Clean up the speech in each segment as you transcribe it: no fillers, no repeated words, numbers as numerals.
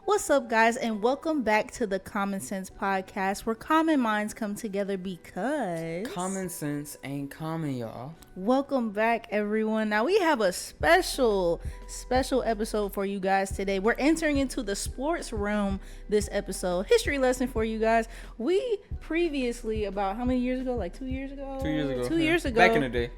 What's up, guys, and welcome back to the Common Sense Podcast, where common minds come together because common sense ain't common, y'all. Welcome back, everyone. Now we have a special episode for you guys today. We're entering into the sports realm this episode. History lesson for you guys. We previously, about how many years ago? Like 2 years ago? 2 years ago. 2 years ago. Back in the day.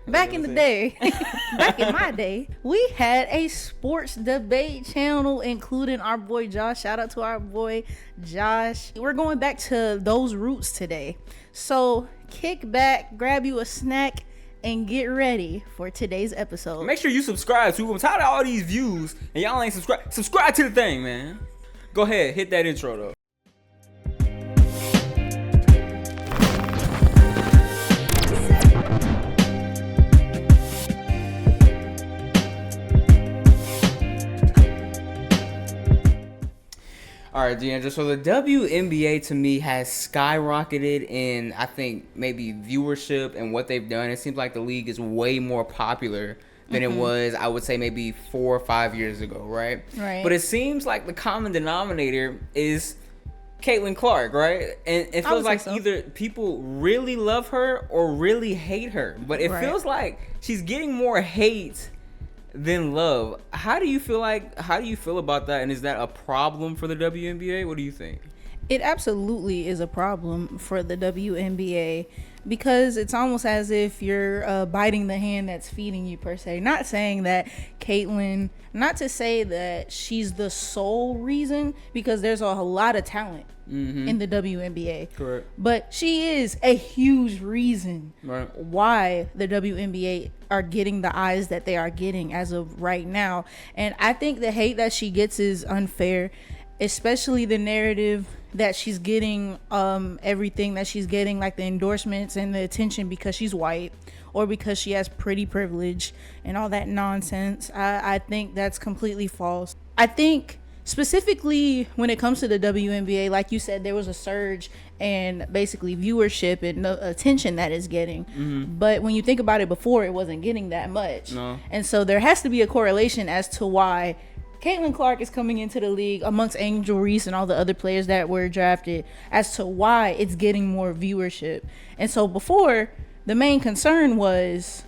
Back in my day, we had a sports debate channel, including our boy Josh. Shout out to our boy Josh. We're going back to those roots today. So kick back, grab you a snack, and get ready for today's episode. Make sure you subscribe too. I'm tired of all these views and y'all ain't subscribed. Subscribe to the thing, man. Go ahead, hit that intro though. All right, Deandra. So the WNBA to me has skyrocketed in, I think, maybe viewership and what they've done. It seems like the league is way more popular than it was, I would say, maybe 4 or 5 years ago, right? Right. But it seems like the common denominator is Caitlyn Clark, right? And it feels like either people really love her or really hate her. But it feels like she's getting more hate than love. How do you feel about that, and is that a problem for the WNBA? What do you think? It absolutely is a problem for the WNBA because it's almost as if you're biting the hand that's feeding you, per se. Not saying that Caitlyn, not to say that she's the sole reason, because there's a lot of talent in the WNBA. Correct. But she is a huge reason why the WNBA are getting the eyes that they are getting as of right now. And I think the hate that she gets is unfair, especially the narrative that she's getting, everything that she's getting, like the endorsements and the attention because she's white or because she has pretty privilege and all that nonsense. I think that's completely false. I think specifically when it comes to the WNBA, like you said, there was a surge and basically viewership and the attention that it's getting. But when you think about it, before it wasn't getting that much. No. And so there has to be a correlation as to why Caitlyn Clark is coming into the league amongst Angel Reese and all the other players that were drafted, as to why it's getting more viewership. And so before, the main concern was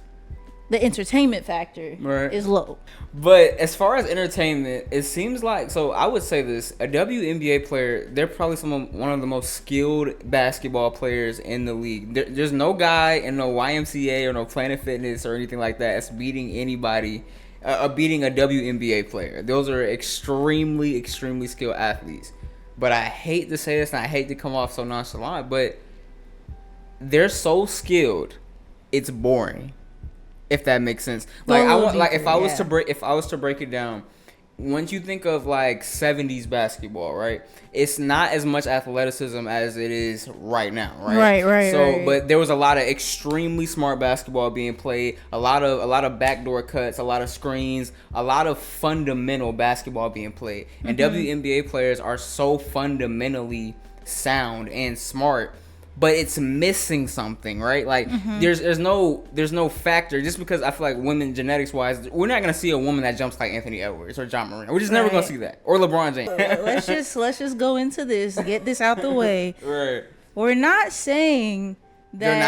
the entertainment factor is low. But as far as entertainment, it seems like, so I would say this, a WNBA player, they're probably one of the most skilled basketball players in the league. There's no guy in no YMCA or no Planet Fitness or anything like that that's beating anybody, beating a WNBA player. Those are extremely, extremely skilled athletes. But I hate to say this and I hate to come off so nonchalant, but they're so skilled, it's boring. If that makes sense. Like if I was to break it down, once you think of like 70s basketball, right? It's not as much athleticism as it is right now, right? Right. But there was a lot of extremely smart basketball being played, a lot of backdoor cuts, a lot of screens, a lot of fundamental basketball being played. And WNBA players are so fundamentally sound and smart, but it's missing something, right? Like there's no factor, just because I feel like women genetics wise, we're not gonna see a woman that jumps like Anthony Edwards or John Moran. We're just never gonna see that, or LeBron James. let's just go into this, get this out the way. Right. We're not saying that they're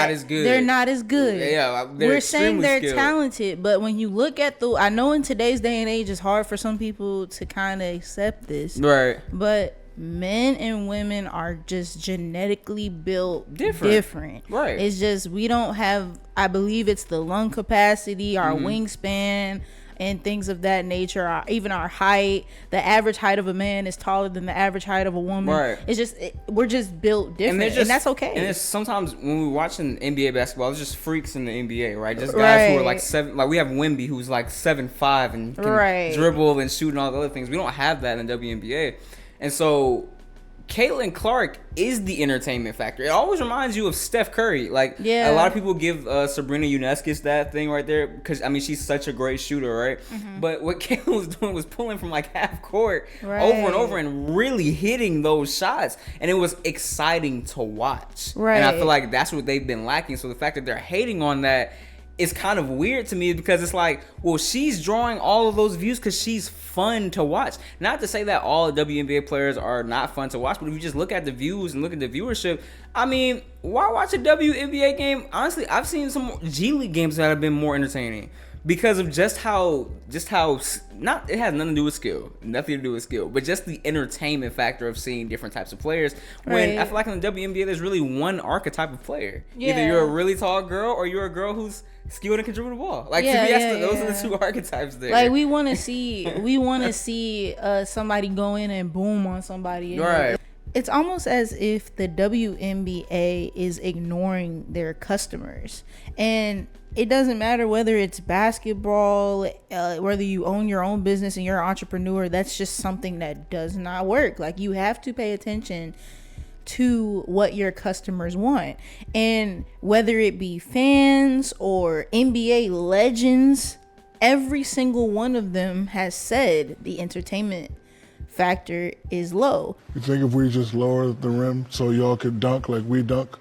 not as good. Yeah, we're saying they're skilled. Talented, but when you look at I know in today's day and age, it's hard for some people to kind of accept this. Right. But men and women are just genetically built different. Right. It's just we don't have, I believe it's the lung capacity, our wingspan, and things of that nature. Even our height. The average height of a man is taller than the average height of a woman. Right. It's just we're just built different, and that's okay. And it's sometimes when we're watching NBA basketball, it's just freaks in the NBA, right? Just guys who are like seven. Like we have Wemby, who's like 7'5" and can dribble and shoot and all the other things. We don't have that in the WNBA. And so Caitlyn Clark is the entertainment factor. It always reminds you of Steph Curry. Like, a lot of people give Sabrina Ionescu that thing right there because, I mean, she's such a great shooter, right? But what Caitlyn was doing was pulling from, like, half court over and over and really hitting those shots. And it was exciting to watch. And I feel like that's what they've been lacking. So the fact that they're hating on that, is kind of weird to me because it's like, well, she's drawing all of those views because she's fun to watch. Not to say that all WNBA players are not fun to watch, but if you just look at the views and look at the viewership, I mean, why watch a WNBA game? Honestly, I've seen some G League games that have been more entertaining because of just how not, it has nothing to do with skill, nothing to do with skill, but just the entertainment factor of seeing different types of players. When I feel like in the WNBA, there's really one archetype of player. Yeah. Either you're a really tall girl or you're a girl who's skilled and can dribble the ball. Like, to me, those are the two archetypes there. Like, we want to see somebody go in and boom on somebody. Right. It's almost as if the WNBA is ignoring their customers. And it doesn't matter whether it's basketball, whether you own your own business and you're an entrepreneur. That's just something that does not work. Like, you have to pay attention to what your customers want. And whether it be fans or NBA legends, every single one of them has said the entertainment factor is low. You think if we just lower the rim so y'all could dunk like we dunk?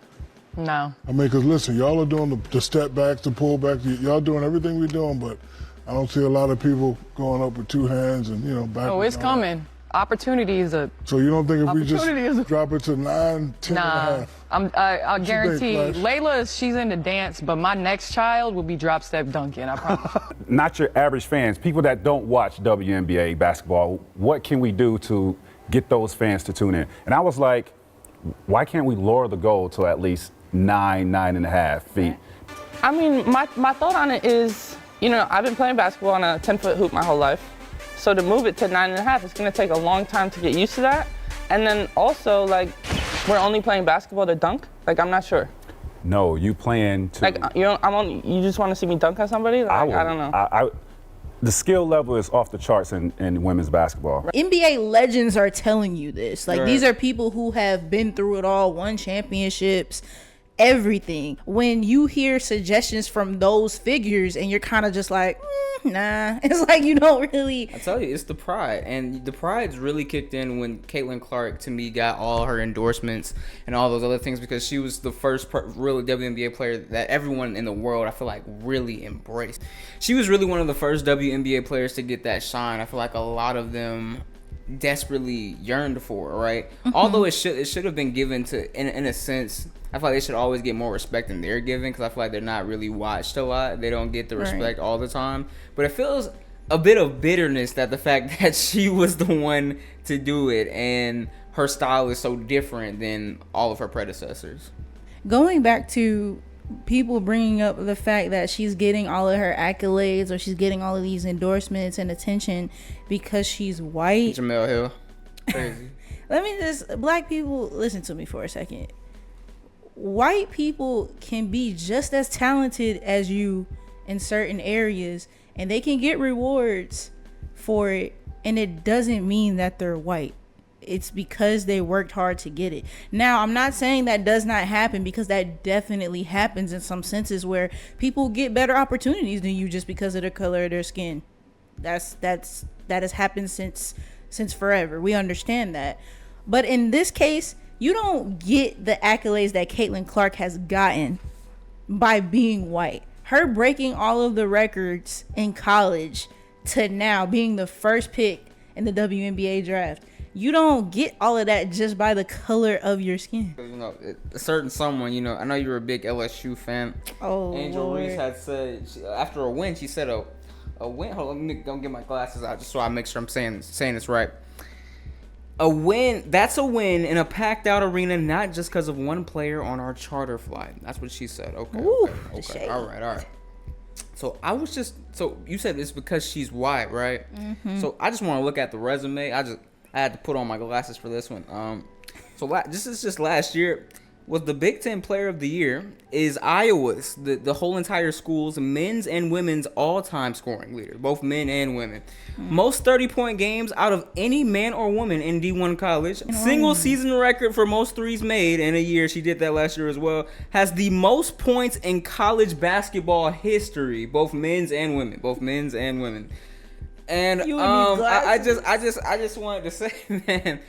No. I mean, because listen, y'all are doing the step backs, the pull backs. Y'all doing everything we're doing, but I don't see a lot of people going up with two hands and, back. Oh, it's coming. Opportunity is a... So you don't think if we just drop it to 9, 10 Nah, and a half? I guarantee Layla, she's into dance, but my next child will be drop step dunking, I promise. Not your average fans, people that don't watch WNBA basketball, what can we do to get those fans to tune in? And I was like, why can't we lower the goal to at least 9.5 feet? I mean, my thought on it is, I've been playing basketball on a 10-foot hoop my whole life. So to move it to 9.5, it's gonna take a long time to get used to that. And then also, like, we're only playing basketball to dunk? Like, I'm not sure. No, you playing to... Like, you just wanna see me dunk on somebody? Like, I don't know. The skill level is off the charts in women's basketball. NBA legends are telling you this. Like, these are people who have been through it all, won championships, everything. When you hear suggestions from those figures and you're kind of just like, nah, it's like you don't really... I tell you, it's the pride. And the pride's really kicked in when Caitlyn Clark, to me, got all her endorsements and all those other things because she was the first really WNBA player that everyone in the world, I feel like, really embraced. She was really one of the first WNBA players to get that shine. I feel like a lot of them desperately yearned for, right? Mm-hmm. Although it should have been given to, in a sense... I feel like they should always get more respect than they're giving because I feel like they're not really watched a lot. They don't get the respect all the time. But it feels a bit of bitterness that the fact that she was the one to do it and her style is so different than all of her predecessors. Going back to people bringing up the fact that she's getting all of her accolades or she's getting all of these endorsements and attention because she's white. Jamel Hill. Crazy. Black people, listen to me for a second. White people can be just as talented as you in certain areas and they can get rewards for it, and it doesn't mean that they're white. It's because they worked hard to get it. Now, I'm not saying that does not happen because that definitely happens in some senses where people get better opportunities than you just because of the color of their skin. That has happened since forever. We understand that. But in this case, you don't get the accolades that Caitlyn Clark has gotten by being white. Her breaking all of the records in college to now being the first pick in the WNBA draft. You don't get all of that just by the color of your skin. A certain someone, I know you're a big LSU fan. Oh, Angel Lord. Reese had said, after a win, she said a win. Hold on, let me go get my glasses out just so I make sure I'm saying this right. A win, that's a win in a packed out arena, not just because of one player on our charter flight. That's what she said. Okay. All right. So so you said it's because she's white, right? Mm-hmm. So I just want to look at the resume. I had to put on my glasses for this one. So this is just last year. Was the Big Ten Player of the Year is Iowa's, the whole entire school's men's and women's all-time scoring leader, both men and women. Most 30-point games out of any man or woman in D1 college. Single season record for most threes made in a year. She did that last year as well. Has the most points in college basketball history, both men's and women. And I just wanted to say, man.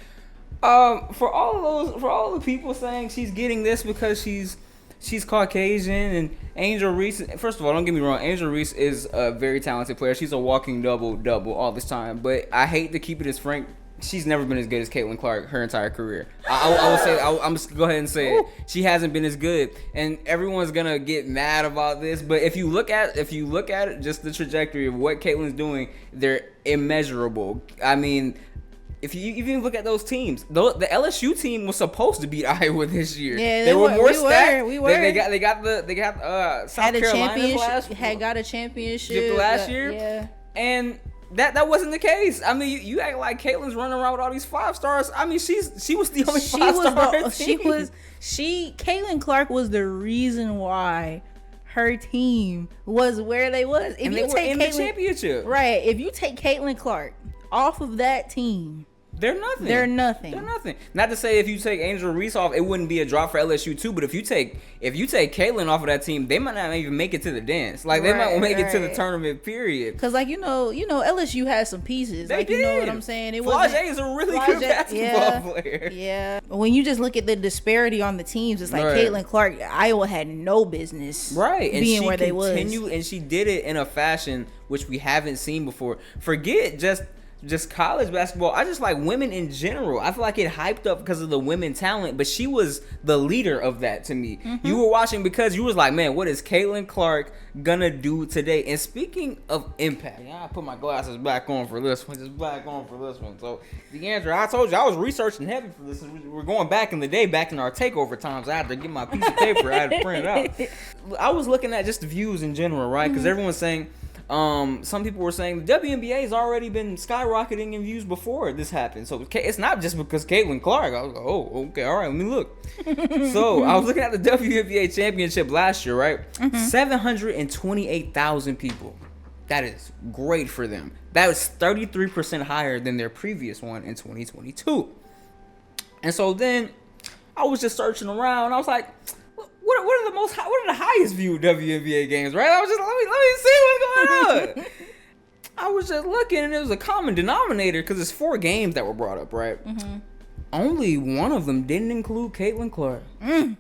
For all the people saying she's getting this because she's she's Caucasian, and Angel Reese. First of all, don't get me wrong. Angel Reese is a very talented player. She's a walking double all this time. But I hate to keep it as frank. She's never been as good as Caitlyn Clark her entire career. I will say, I'm just go ahead and say it. She hasn't been as good, and everyone's gonna get mad about this. But if you look at it, just the trajectory of what Caitlyn's doing, they're immeasurable. I mean, if you even look at those teams, the LSU team was supposed to beat Iowa this year. Yeah, they were more stacked. We were. They got South Carolina got a championship last year. Yeah, and. That wasn't the case. I mean, you act like Caitlyn's running around with all these 5 stars. I mean, she was the only 5-star. Caitlyn Clark was the reason why her team was where they was. And they were in the championship. Right. If you take Caitlyn Clark off of that team, they're nothing. Not to say if you take Angel Reese off, it wouldn't be a drop for LSU too. But if you take Caitlyn off of that team, they might not even make it to the dance. Like they might make it to the tournament. Period. Because like you know, LSU has some pieces. They like did. You know what I'm saying? Flau'jae is a really good basketball player. Yeah. When you just look at the disparity on the teams, it's like Caitlyn Clark, Iowa had no business being where they was. And she did it in a fashion which we haven't seen before. Forget just college basketball. I just like women in general. I feel like it hyped up because of the women talent, but she was the leader of that to me. Mm-hmm. You were watching because you was like, man, what is Caitlyn Clark gonna do today? And speaking of impact, I put my glasses back on for this one. So, DeAndre, I told you I was researching heavy for this. We're going back in the day, back in our takeover times. I had to get my piece of paper. I had to print it out. I was looking at just the views in general, right? Because everyone's saying, some people were saying the WNBA has already been skyrocketing in views before this happened. So it's not just because Caitlyn Clark. I was like, oh, okay, all right, let me look. So I was looking at the WNBA championship last year, right? 728,000 people. That is great for them. That was 33% higher than their previous one in 2022. And so then I was just searching around. I was like, what are the highest viewed WNBA games, right? I was just let me see what's going on. I was just looking, and it was a common denominator because it's 4 games that were brought up, right? Mm-hmm. Only one of them didn't include Caitlyn Clark.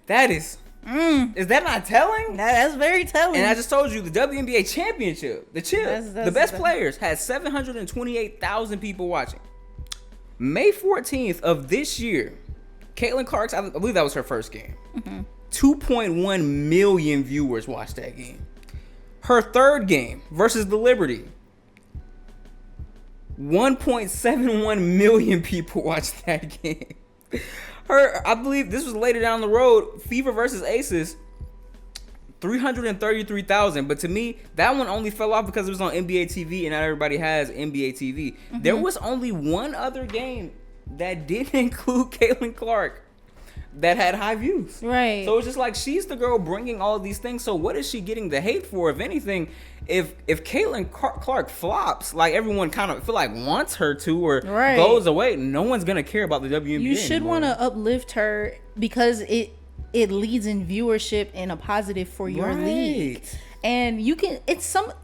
That is that not telling? That's very telling. And I just told you the WNBA championship, the best players had 728,000 people watching. May 14th of this year, Caitlyn Clark's, I believe that was her first game. 2.1 million viewers watched that game. Her third game versus the Liberty, 1.71 million people watched that game. I believe this was later down the road, Fever versus Aces, 333,000. But to me, that one only fell off because it was on NBA TV and not everybody has NBA TV. There was only one other game that didn't include Caitlyn Clark that had high views. Right. So it's just like she's the girl bringing all of these things. So what is she getting the hate for? If anything, if Caitlyn Clark flops, like everyone kind of feel like wants her to or goes away, no one's gonna care about the WNBA. You should want to uplift her because it leads in viewership and a positive for your league. And you can,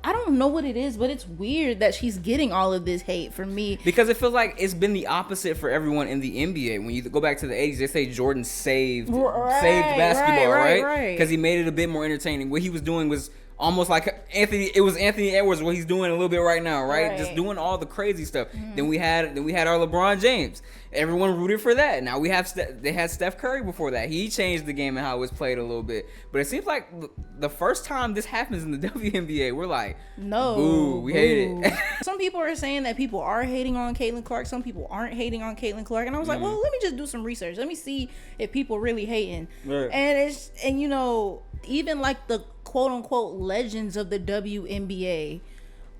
I don't know what it is, but it's weird that she's getting all of this hate from me. Because it feels like it's been the opposite for everyone in the NBA. When you go back to the 80s, they say Jordan saved basketball, right? Because he made it a bit more entertaining. What he was doing was almost like Anthony Edwards, what he's doing a little bit right now, right? Just doing all the crazy stuff. Then we had our LeBron James. Everyone rooted for that. Now they had Steph Curry before that. He changed the game and how it was played a little bit. But it seems like the first time this happens in the WNBA, we're like, no, boo, we hate it. Some people are saying that people are hating on Caitlyn Clark. Some people aren't hating on Caitlyn Clark. And I was like, well, let me just do some research. Let me see if people really hating. Right. And you know, even like the quote unquote legends of the WNBA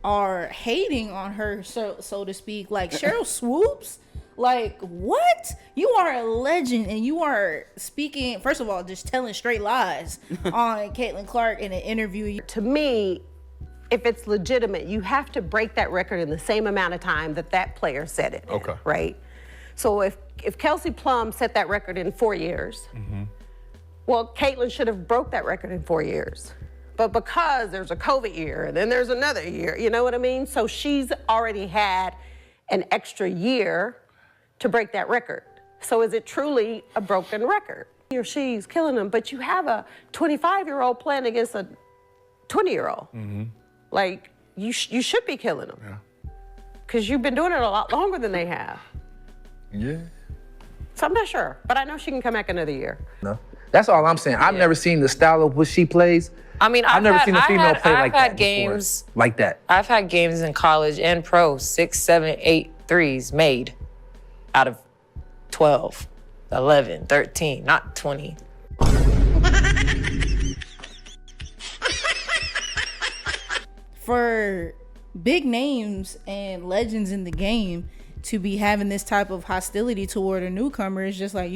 are hating on her, so to speak. Like Cheryl Swoops. Like, what? You are a legend and you are speaking, first of all, just telling straight lies on Caitlyn Clark in an interview. To me, if it's legitimate, you have to break that record in the same amount of time that player set it. Okay. Right? So if Kelsey Plum set that record in 4 years, well, Caitlyn should have broke that record in 4 years. But because there's a COVID year and then there's another year, you know what I mean? So she's already had an extra year to break that record. So is it truly a broken record? or she's killing them, but you have a 25-year-old playing against a 20-year-old. Like, you should be killing them. Because you've been doing it a lot longer than they have. Yeah. So I'm not sure, but I know she can come back another year. No. That's all I'm saying. I've never seen the style of what she plays. I mean, I've never seen a female play like that I've had games before. Like that. I've had games in college and pro, 6, 7, 8 threes made out of 12, 11, 13, not 20. For big names and legends in the game to be having this type of hostility toward a newcomer is just like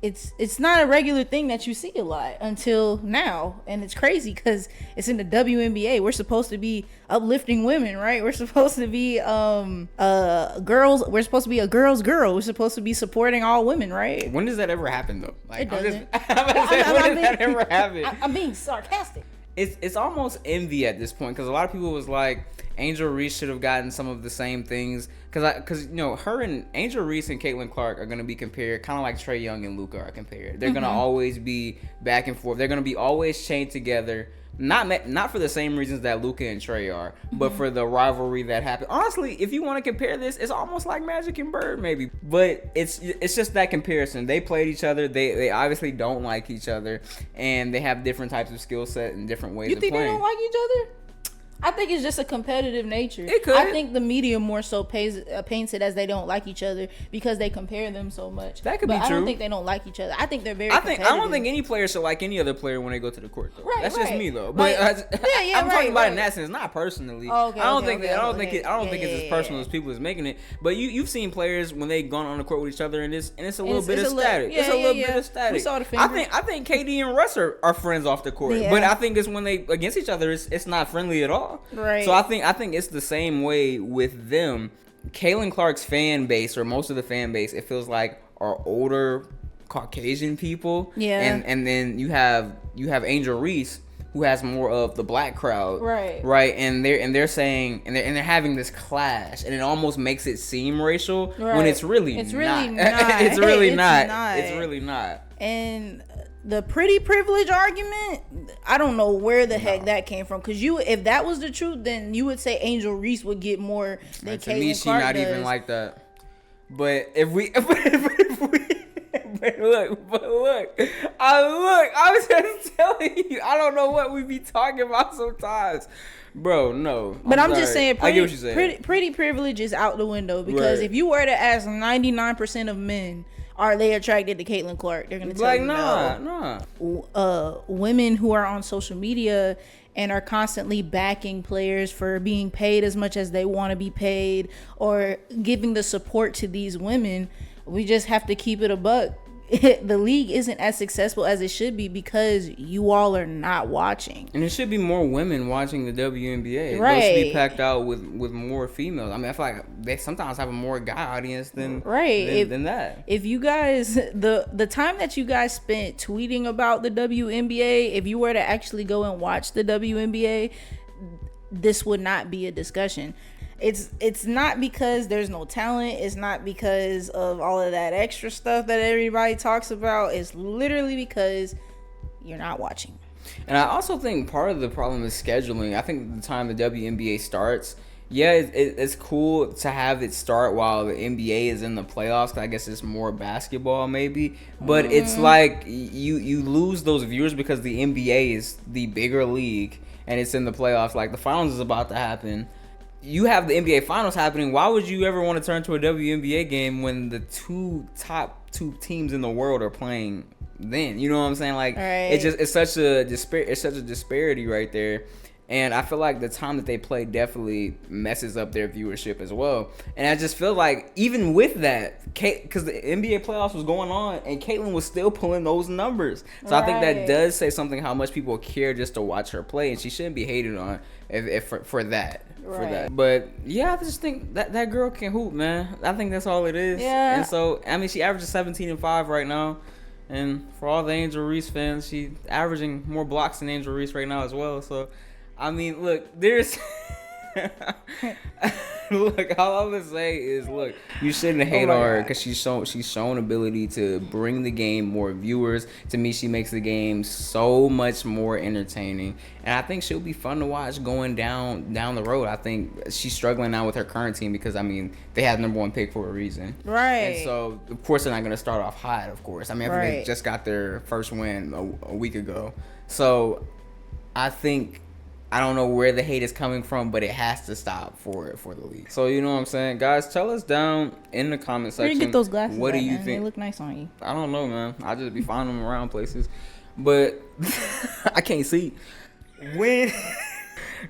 it's not a regular thing that you see a lot until now, and it's crazy because it's in the WNBA. We're supposed to be uplifting women, right? We're supposed to be girls. We're supposed to be a girl's girl. We're supposed to be supporting all women, right? When does that ever happen though? Like, It doesn't. When does that ever happen? I'm being sarcastic. It's almost envy at this point because a lot of people was like, Angel Reese should have gotten some of the same things because you know, her and Angel Reese and Caitlyn Clark are gonna be compared kind of like Trae Young and Luka are compared. They're gonna always be back and forth. They're gonna be always chained together. Not for the same reasons that Luka and Trae are, but for the rivalry that happened. Honestly, if you want to compare this, it's almost like Magic and Bird, maybe. But it's just that comparison. They played each other. They obviously don't like each other, and they have different types of skill set and different ways of playing. You think they don't like each other? I think it's just a competitive nature. It could. I think the media more so paints it as they don't like each other because they compare them so much. That could but be I true. don't think they don't like each other. I think they're very. I don't think any player should like any other player when they go to the court, though. Right, That's just right. me, though. Like, But I'm talking about it in that sense, not personally. Oh, okay, I don't okay, think okay, I don't okay. think it's as personal as people is making it. But you've seen players when they've gone on the court with each other, and it's a little bit of static. It's a little bit of static. We saw the fingers. I think KD and Russ are friends off the court, Yeah. but I think it's when they against each other, it's not friendly at all. Right. So I think it's the same way with them. Caitlyn Clark's fan base, or most of the fan base, it feels like are older Caucasian people. Yeah. And then you have Angel Reese, who has more of the black crowd. Right. And they're saying and they're having this clash, and it almost makes it seem racial when it's really not. It's really not. And the pretty privilege argument, I don't know where the heck that came from. Because if that was the truth, then you would say Angel Reese would get more than Caitlyn Clark does. To me, she not even like that. But if we but look, I was just telling you, I don't know what we be talking about sometimes. Bro, no. But I'm just saying, I get what you're saying. Pretty privilege is out the window because if you were to ask 99% of men, are they attracted to Caitlyn Clark? They're gonna tell you no. Women who are on social media and are constantly backing players for being paid as much as they want to be paid or giving the support to these women, we just have to keep it a buck. The league isn't as successful as it should be because you all are not watching. And it should be more women watching the WNBA. Right. Those should be packed out with more females. I mean, I feel like they sometimes have a more guy audience than that. If you guys, the time that you guys spent tweeting about the WNBA, if you were to actually go and watch the WNBA, this would not be a discussion. It's not because there's no talent. It's not because of all of that extra stuff that everybody talks about. It's literally because you're not watching. And I also think part of the problem is scheduling. I think the time the WNBA starts, it's cool to have it start while the NBA is in the playoffs. 'Cause I guess it's more basketball maybe. But it's like you lose those viewers because the NBA is the bigger league and it's in the playoffs. Like the finals is about to happen. You have the NBA finals happening. Why would you ever want to turn to a WNBA game when the top two teams in the world are playing then? You know what I'm saying? Like it's such a disparity right there. And I feel like the time that they play definitely messes up their viewership as well. And I just feel like even with that, because the NBA playoffs was going on and Caitlyn was still pulling those numbers. So I think that does say something how much people care just to watch her play. And she shouldn't be hated on for that. But yeah, I just think that girl can hoop, man. I think that's all it is. Yeah. And so, I mean, she averages 17 and 5 right now. And for all the Angel Reese fans, she's averaging more blocks than Angel Reese right now as well. So, I mean, look, there's Look, all I'm gonna say is, look, you shouldn't hate on her because she's shown ability to bring the game more viewers. To me, she makes the game so much more entertaining, and I think she'll be fun to watch going down the road. I think she's struggling now with her current team because I mean they have #1 pick for a reason, right? And so of course they're not gonna start off hot. Of course, I mean they just got their first win a week ago, so I think. I don't know where the hate is coming from, but it has to stop for the league. So you know what I'm saying, guys? Tell us down in the comment section. Where do you get those glasses? What do you think? They look nice on you. I don't know, man. I just be finding them around places, but I can't see. When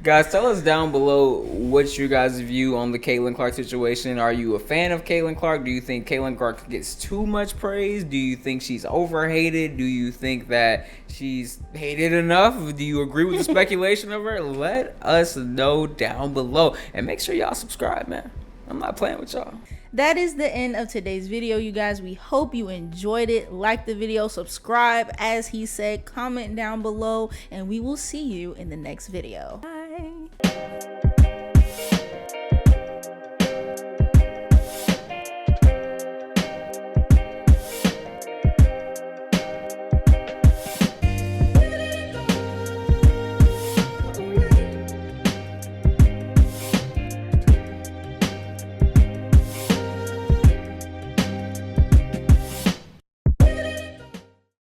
guys, tell us down below what's your guys' view on the Caitlyn Clark situation. Are you a fan of Caitlyn Clark? Do you think Caitlyn Clark gets too much praise? Do you think she's overhated? Do you think that she's hated enough? Do you agree with the speculation of her? Let us know down below. And make sure y'all subscribe, man. I'm not playing with y'all. That is the end of today's video, you guys. We hope you enjoyed it. Like the video, subscribe, as he said, comment down below, and we will see you in the next video. Bye.